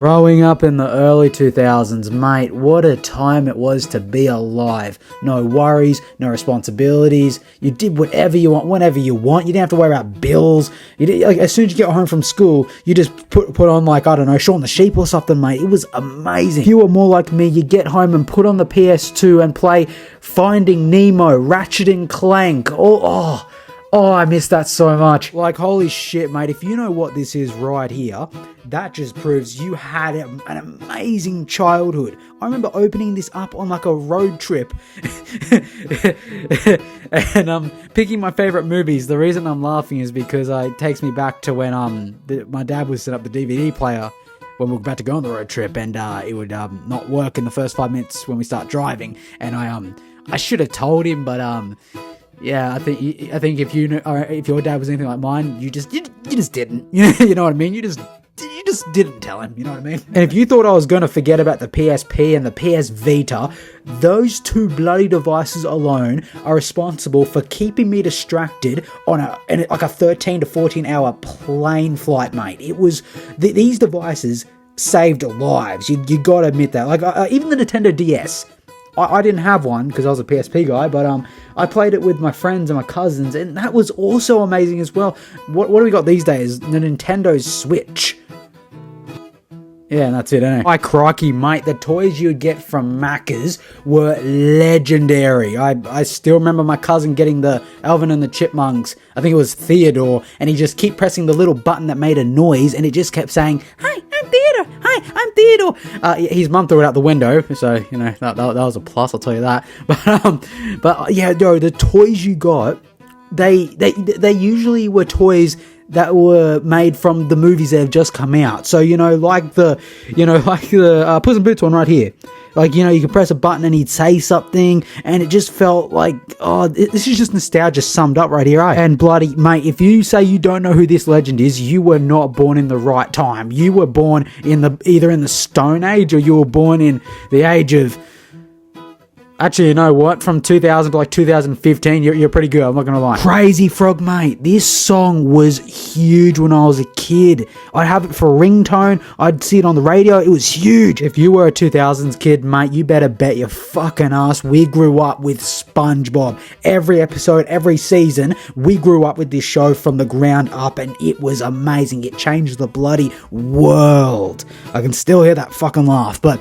Growing up in the early 2000s, mate, what a time it was to be alive. No worries, no responsibilities. You did whatever you want, whenever you want. You didn't have to worry about bills. As soon as you get home from school, you just put on, like, I don't know, Shaun the Sheep or something, mate. It was amazing. If you were more like me, you get home and put on the PS2 and play Finding Nemo, Ratchet and Clank. Oh, I miss that so much. Like, holy shit, mate. If you know what this is right here, that just proves you had an amazing childhood. I remember opening this up on like a road trip and picking my favorite movies. The reason I'm laughing is because it takes me back to when my dad would set up the DVD player when we were about to go on the road trip, and it would not work in the first 5 minutes when we start driving. And I should have told him, but yeah, I think if if your dad was anything like mine, you just didn't. You know what I mean? You just didn't tell him. You know what I mean? And if you thought I was going to forget about the PSP and the PS Vita, those two bloody devices alone are responsible for keeping me distracted on like a 13 to 14 hour plane flight, mate. It was these devices saved lives. You got to admit that. Like even the Nintendo DS. I didn't have one because I was a PSP guy, but I played it with my friends and my cousins, and that was also amazing as well. What do we got these days? The Nintendo Switch. Yeah, and that's it, isn't it? My crikey, mate, the toys you would get from Macca's were legendary. I still remember my cousin getting the Alvin and the Chipmunks. I think it was Theodore, and he just kept pressing the little button that made a noise, and it just kept saying, "Hi, I'm Theodore. Hi, I'm Theodore." His mum threw it out the window, so you know that was a plus. I'll tell you that. But yeah, no, the toys you got, they usually were toys that were made from the movies that have just come out. So, like the Puss in Boots one right here. Like, you could press a button and he'd say something, and it just felt like, this is just nostalgia summed up right here, eh? And bloody, mate, if you say you don't know who this legend is, you were not born in the right time. You were born either in the Stone Age, or you were born in the age of... Actually, you know what? From 2000 to like 2015, you're pretty good. I'm not going to lie. Crazy Frog, mate. This song was huge when I was a kid. I'd have it for a ringtone. I'd see it on the radio. It was huge. If you were a 2000s kid, mate, you better bet your fucking ass we grew up with SpongeBob. Every episode, every season, we grew up with this show from the ground up, and it was amazing. It changed the bloody world. I can still hear that fucking laugh, but...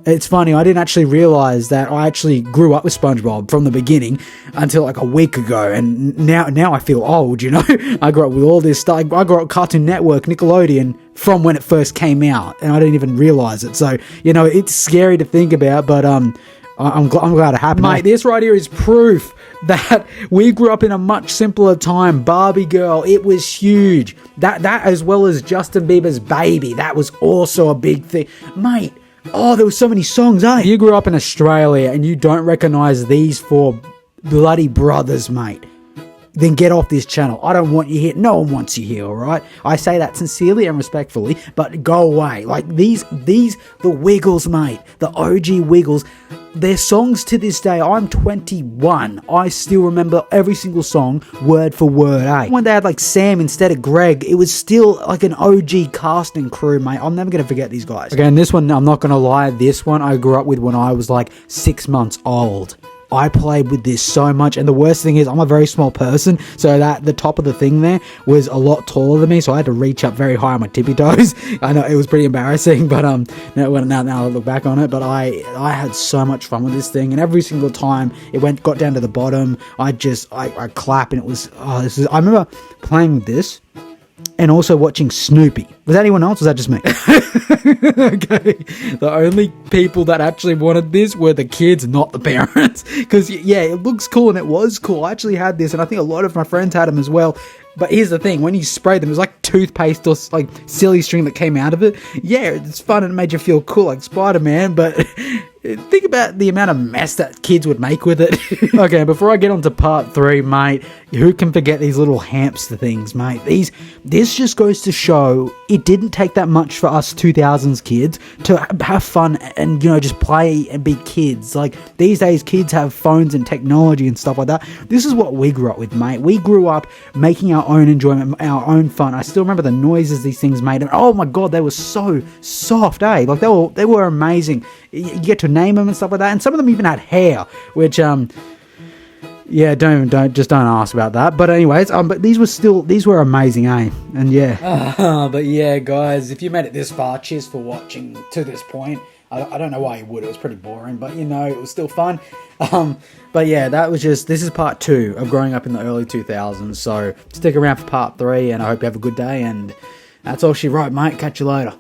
It's funny, I didn't actually realize that I actually grew up with SpongeBob from the beginning until like a week ago, and now I feel old, I grew up with all this stuff. I grew up with Cartoon Network, Nickelodeon, from when it first came out, and I didn't even realize it. So, it's scary to think about, but I'm glad it happened. Mate, this right here is proof that we grew up in a much simpler time. Barbie Girl, it was huge. That as well as Justin Bieber's Baby, that was also a big thing. Mate, there were so many songs, eh? You grew up in Australia and you don't recognise these four bloody brothers, mate, then get off this channel. I don't want you here. No one wants you here, alright? I say that sincerely and respectfully, but go away. Like, the Wiggles, mate. The OG Wiggles. Their songs to this day, I'm 21. I still remember every single song, word for word, eh? When they had, like, Sam instead of Greg, it was still, like, an OG cast and crew, mate. I'm never going to forget these guys. Okay, and this one, I'm not going to lie, this one I grew up with when I was, like, 6 months old. I played with this so much, and the worst thing is I'm a very small person, so that the top of the thing there was a lot taller than me, so I had to reach up very high on my tippy toes. I know it was pretty embarrassing, but now I look back on it, but I had so much fun with this thing, and every single time it got down to the bottom, I clap, and it was I remember playing with this and also watching Snoopy. Was that anyone else, or was that just me? Okay. The only people that actually wanted this were the kids, not the parents. Because, yeah, it looks cool, and it was cool. I actually had this, and I think a lot of my friends had them as well. But here's the thing, when you sprayed them, it was like toothpaste or like silly string that came out of it. Yeah, it's fun and it made you feel cool like Spider-Man, but think about the amount of mess that kids would make with it. Okay, before I get on to part 3, mate, who can forget these little hamster things, mate? This just goes to show it didn't take that much for us 2000s kids to have fun and, just play and be kids. Like, these days, kids have phones and technology and stuff like that. This is what we grew up with, mate. We grew up making our our own enjoyment, our own fun. I still remember the noises these things made. And oh my god, they were so soft, eh? Like they were amazing. You get to name them and stuff like that. And some of them even had hair, which yeah, don't ask about that. But anyways, but these were amazing, eh? And yeah. But yeah, guys, if you made it this far, cheers for watching to this point. I don't know why you would. It was pretty boring, but it was still fun. But yeah, this is part 2 of growing up in the early 2000s. So stick around for part 3, and I hope you have a good day. And that's all she wrote, mate. Catch you later.